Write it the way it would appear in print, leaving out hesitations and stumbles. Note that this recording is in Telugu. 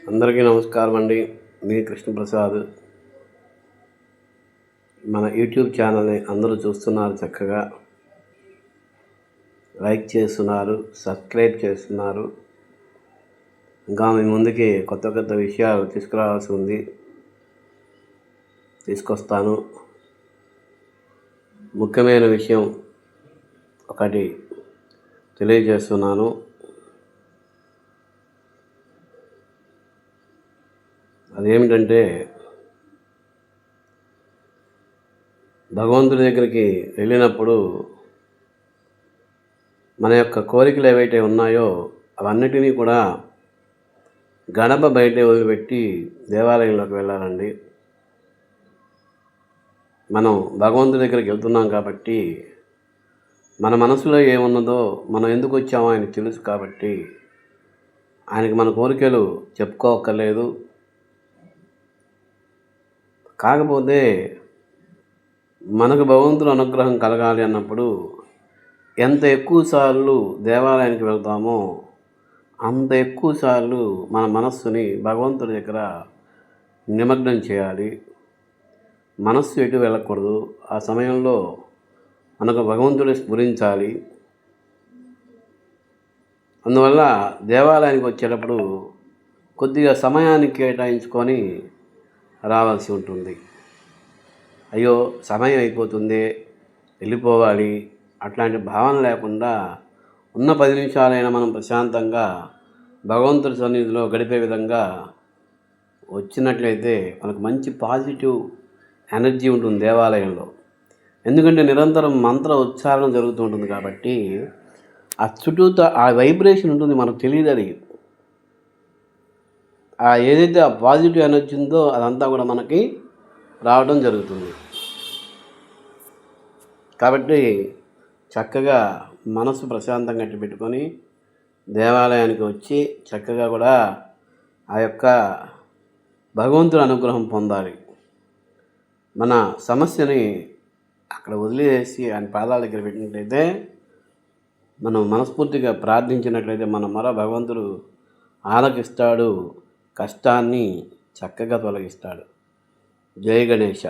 అందరికీ నమస్కారం అండి. మీ కృష్ణప్రసాద్. మన యూట్యూబ్ ఛానల్ని అందరూ చూస్తున్నారు, చక్కగా లైక్ చేస్తున్నారు, సబ్స్క్రైబ్ చేస్తున్నారు. ఇంకా మీ ముందుకి కొత్త కొత్త విషయాలు తీసుకురావాల్సి ఉంది, తీసుకొస్తాను. ముఖ్యమైన విషయం ఒకటి తెలియజేస్తున్నాను. అదేమిటంటే, భగవంతుడి దగ్గరికి వెళ్ళినప్పుడు మన యొక్క కోరికలు ఏవైతే ఉన్నాయో అవన్నిటినీ కూడా గడప బయటే వదిలిపెట్టి దేవాలయంలోకి వెళ్ళాలండి. మనం భగవంతుడి దగ్గరికి వెళ్తున్నాం కాబట్టి మన మనసులో ఏమున్నదో, మనం ఎందుకు వచ్చామో ఆయనకు తెలుసు కాబట్టి ఆయనకి మన కోరికలు చెప్పుకోక్కర్లేదు. కాకపోతే మనకు భగవంతుని అనుగ్రహం కలగాలి అన్నప్పుడు ఎంత ఎక్కువసార్లు దేవాలయానికి వెళ్తామో అంత ఎక్కువసార్లు మన మనస్సుని భగవంతుడి దగ్గర నిమగ్నం చేయాలి. మనస్సు ఎటు వెళ్ళకూడదు. ఆ సమయంలో మనకు భగవంతుడి స్మరించాలి. అందువల్ల దేవాలయానికి వచ్చేటప్పుడు కొద్దిగా సమయాన్ని కేటాయించుకొని రావాల్సి ఉంటుంది. అయ్యో సమయం అయిపోతుంది, వెళ్ళిపోవాలి అట్లాంటి భావన లేకుండా ఉన్న 10 నిమిషాలైనా మనం ప్రశాంతంగా భగవంతుడి సన్నిధిలో గడిపే విధంగా వచ్చినట్లయితే మనకు మంచి పాజిటివ్ ఎనర్జీ ఉంటుంది దేవాలయంలో. ఎందుకంటే నిరంతరం మంత్ర ఉచ్చారణ జరుగుతూ ఉంటుంది కాబట్టి ఆ చుట్టూతో ఆ వైబ్రేషన్ ఉంటుంది, మనకు తెలియదు. అది ఏదైతే ఆ పాజిటివ్ ఎనర్జీ ఉందో అదంతా కూడా మనకి రావడం జరుగుతుంది. కాబట్టి చక్కగా మనసు ప్రశాంతంగా పెట్టుకొని దేవాలయానికి వచ్చి చక్కగా కూడా ఆ యొక్క భగవంతుని అనుగ్రహం పొందాలి. మన సమస్యని అక్కడ వదిలేసి ఆయన పాదాల దగ్గర పెట్టినట్లయితే, మనం మనస్ఫూర్తిగా ప్రార్థించినట్లయితే మన మొర భగవంతుడు ఆలకిస్తాడు, కష్టాన్ని చక్కగా తొలగిస్తాడు. జై గణేశ.